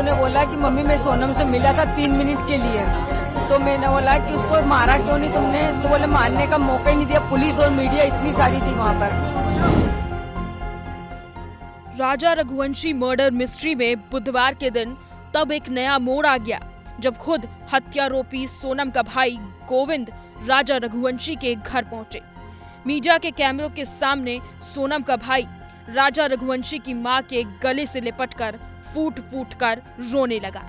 उन्होंने बोला कि मम्मी मैं सोनम से मिला था 3 मिनट के लिए। तो मैंने बोला कि उसको मारा क्यों नहीं तुमने? तो बोले मारने का मौका ही नहीं दिया, पुलिस और मीडिया इतनी सारी थी वहाँ पर। राजा रघुवंशी मर्डर मिस्ट्री में बुधवार के दिन तब एक नया मोड़ आ गया जब खुद हत्यारोपी सोनम का भाई गोविंद राजा रघुवंशी के घर पहुंचे। मीडिया के कैमरों के सामने सोनम का भाई राजा रघुवंशी की मां के गले से लिपटकर फूट फूट कर रोने लगा।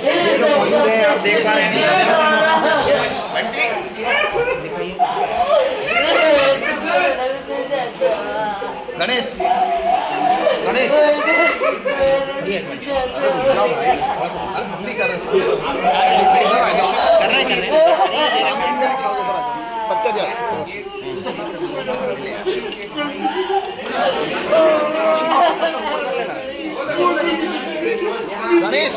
ये जो मौजूद है आप देख पा रहे हैं। गणेश गणेश गणेश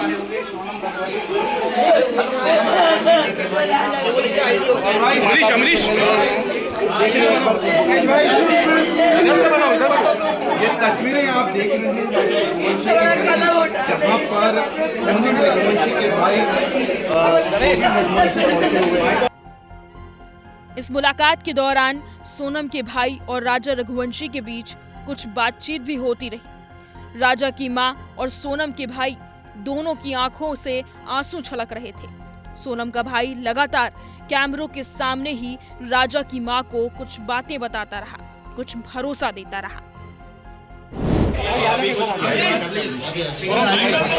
अमरीश अमरीश ये तस्वीरें आप देख रहे हैं जहाँ पर सोनम रघुवंशी के भाई पहुंचे हुए हैं। इस मुलाकात के दौरान सोनम के भाई और राजा रघुवंशी के बीच कुछ बातचीत भी होती रही। राजा की मां और सोनम के भाई दोनों की आंखों से आंसू छलक रहे थे। सोनम का भाई लगातार कैमरों के सामने ही राजा की मां को कुछ बातें बताता रहा, कुछ भरोसा देता रहा।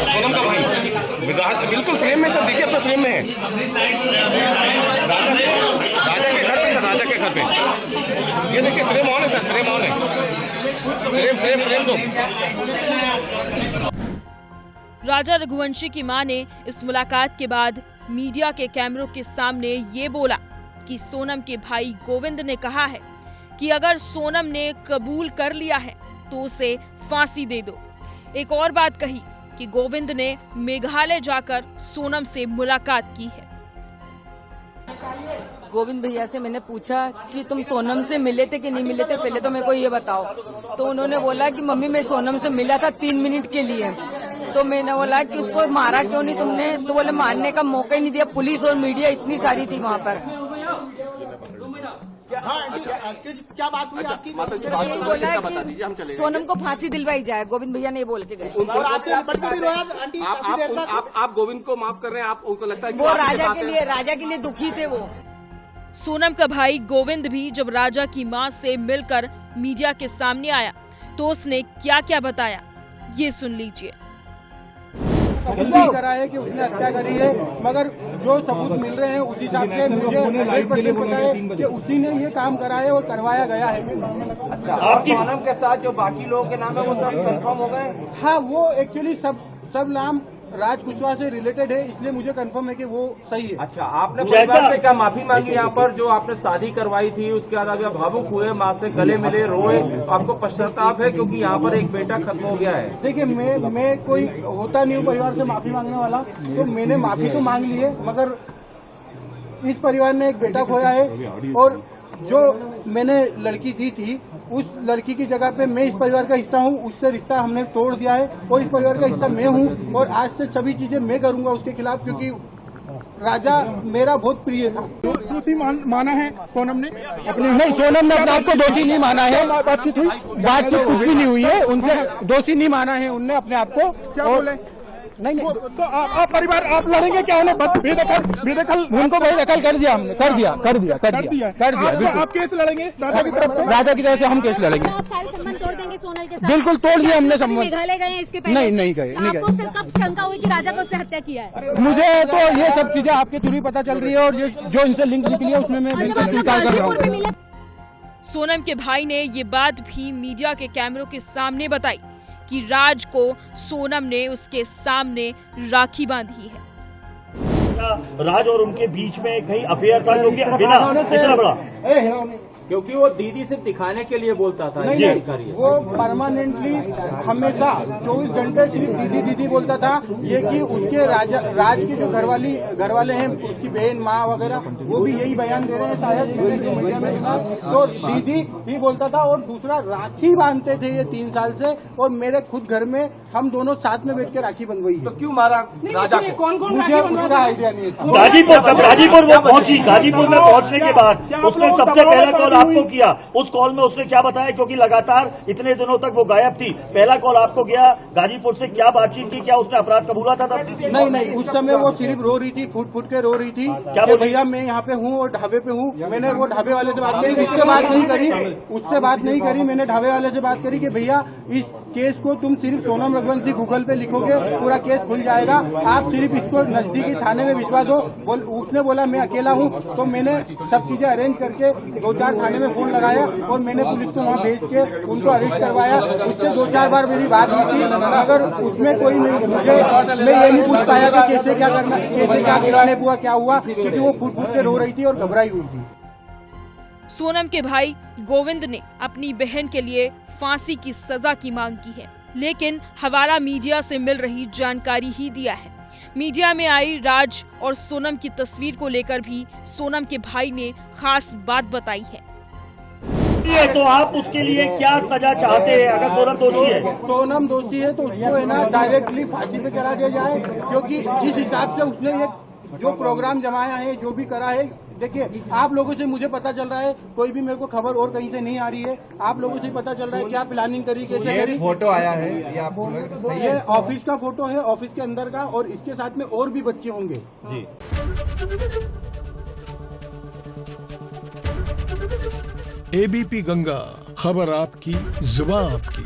सोनम का भाई बिल्कुल फ्रेम में सर, देखिए अपना फ्रेम में है। राजा के घर पे सर, राजा के घर पे ये देखिए फ्रेम ऑन है सर, फ्रेम ऑन है। फ्रेम दो। राजा रघुवंशी की मां ने इस मुलाकात के बाद मीडिया के कैमरों के सामने ये बोला कि सोनम के भाई गोविंद ने कहा है कि अगर सोनम ने कबूल कर लिया है तो उसे फांसी दे दो। एक और बात कही कि गोविंद ने मेघालय जाकर सोनम से मुलाकात की है। गोविंद भैया से मैंने पूछा कि तुम सोनम से मिले थे कि नहीं मिले थे, पहले तो मेरे को ये बताओ। तो उन्होंने बोला कि मम्मी मैं सोनम से मिला था 3 मिनट के लिए। तो मैंने बोला कि उसको मारा क्यों नहीं तुमने? तो बोले मारने का मौका ही नहीं दिया, पुलिस और मीडिया इतनी सारी थी वहाँ पर। क्या बात हुई आपकी? यही बोला कि सोनम को फांसी दिलवाई जाए, गोविंद भैया ने बोल के गए। आप गोविंद को माफ कर रहे हैं? आप उनको लगता है वो राजा के लिए दुखी थे वो। सोनम का भाई गोविंद भी जब राजा की मां से मिलकर मीडिया के सामने आया तो उसने क्या क्या बताया, ये सुन लीजिए। करा है कि उसने हत्या करी है, मगर जो सबूत मिल रहे हैं उस हिसाब से मुझे 100% पता है कि उसी ने ये काम करा है और करवाया गया है। अच्छा, आपकी सोनम के साथ जो बाकी लोगों के नाम है वो सब कंफर्म हो गए? हाँ, वो एक्चुअली सब नाम राज कुशवाहा से रिलेटेड है, इसलिए मुझे कंफर्म है कि वो सही है। अच्छा, आपने परिवार से क्या माफी मांगी यहाँ पर? जो आपने शादी करवाई थी उसके बाद आप भावुक हुए, माँ से गले मिले, रोए, आपको पश्चाताप है क्योंकि यहाँ पर एक बेटा खत्म हो गया है? देखिए, मैं कोई होता नहीं हूँ परिवार से माफी मांगने वाला, तो मैंने माफी तो मांग ली है, मगर इस परिवार ने एक बेटा खोया है और जो मैंने लड़की दी थी उस लड़की की जगह पे मैं इस परिवार का हिस्सा हूँ, उससे रिश्ता हमने तोड़ दिया है और इस परिवार का हिस्सा मैं हूँ और आज से सभी चीजें मैं करूँगा उसके खिलाफ, क्योंकि राजा मेरा बहुत प्रिय था। दोषी माना है सोनम ने अपने? नहीं, सोनम ने अपने आप को दोषी नहीं माना है। बातचीत कुछ भी नहीं हुई है, उनसे दोषी नहीं माना है उनने अपने आप को। क्या बोले? नहीं तो आप परिवार आप लड़ेंगे क्या? बेदखल उनको बेदखल कर दिया हमने, कर दिया। आप केस लड़ेंगे राजा की तरफ से? राजा की तरफ से हम केस लड़ेंगे। आप सारे संबंध तोड़ देंगे सोनल के साथ? बिल्कुल तोड़ दिया हमने संबंध। मेघालय गए इसके पहले? नहीं गए। आपको कब शंका हुई कि राजा को उसने हत्या किया है? मुझे तो ये सब चीजें आपके थ्रू ही पता चल रही है और ये जो इनसे लिंक निकली है उसमें मैं बिल्कुल स्वीकार कर रहा हूँ। सोनम के भाई ने ये बात भी मीडिया के कैमरों के सामने बताई कि राज को सोनम ने उसके सामने राखी बांधी है। राज और उनके बीच में कहीं अफेयर था जो कि बिना इतना बड़ा क्योंकि वो दीदी सिर्फ दिखाने के लिए बोलता था। नहीं ये नहीं, जानकारी है। वो परमानेंटली हमेशा 24 घंटे सिर्फ दीदी दीदी बोलता था। ये कि उसके राज के जो घर वाले हैं, उसकी बहन माँ वगैरह, वो भी यही बयान दे रहे हैं शायद, मैंने जो मीडिया में सुना। तो दीदी ही बोलता था। और दूसरा, राखी बांधते थे ये 3 साल से, और मेरे खुद घर में हम दोनों साथ में बैठ के राखी बंधवाई है। तो क्यों मारा राजा को? कौन कौन मुझे उसका आइडिया नहीं है। गाजीपुर, जब गाजीपुर वो पहुंची, गाजीपुर में पहुंचने के बाद उसने सबसे पहला कॉल आपको किया। उस कॉल में उसने क्या बताया, क्योंकि लगातार इतने दिनों तक वो गायब थी, पहला कॉल आपको गया, गाजीपुर से क्या बातचीत की, क्या उसने अपराध कबूला था तब? नहीं, उस समय वो सिर्फ रो रही थी, फुट फुट के रो रही थी कि भैया मैं यहाँ पे हूँ और ढाबे पे हूँ। मैंने वो ढाबे वाले से बात करी, उससे बात नहीं करी। मैंने ढाबे वाले से बात करी कि भैया इस केस को तुम सिर्फ सोनम रघुवंशी गूगल पे लिखोगे, पूरा केस खुल जाएगा, आप सिर्फ इसको नजदीकी थाने में भिजवा दो। उसने बोला मैं अकेला हूँ। तो मैंने सब चीजें अरेंज करके 2-4 थाने में फोन लगाया और मैंने पुलिस को वहाँ भेज के उनको अरेस्ट करवाया। उससे 2-4 बार मेरी बात हुई थी, मगर उसमें कोई मैं ये नहीं पूछ पाया कि कैसे क्या करना, कैसे क्या किडनैप हुआ, क्या हुआ, क्योंकि वो फुट फुट के रो रही थी और घबराई हुई थी। सोनम के भाई गोविंद ने अपनी बहन के लिए फांसी की सजा की मांग की है, लेकिन हवाला मीडिया से मिल रही जानकारी ही दिया है। मीडिया में आई राज और सोनम की तस्वीर को लेकर भी सोनम के भाई ने खास बात बताई है। तो आप उसके लिए क्या सजा चाहते हैं अगर सोनम दोषी है? सोनम दोषी है तो उसको है ना डायरेक्टली फांसी पे चढ़ा दिया जाए, क्योंकि जिस हिसाब से उसने ये जो प्रोग्राम जमाया है, जो भी करा है, देखिए आप लोगों से मुझे पता चल रहा है, कोई भी मेरे को खबर और कहीं से नहीं आ रही है, आप लोगों से पता चल रहा है क्या प्लानिंग करी, कैसे करी। फोटो आया है ये आप ये ऑफिस का फोटो है, ऑफिस के अंदर का, और इसके साथ में और भी बच्चे होंगे जी। एबीपी गंगा, खबर आपकी, जुबान आपकी।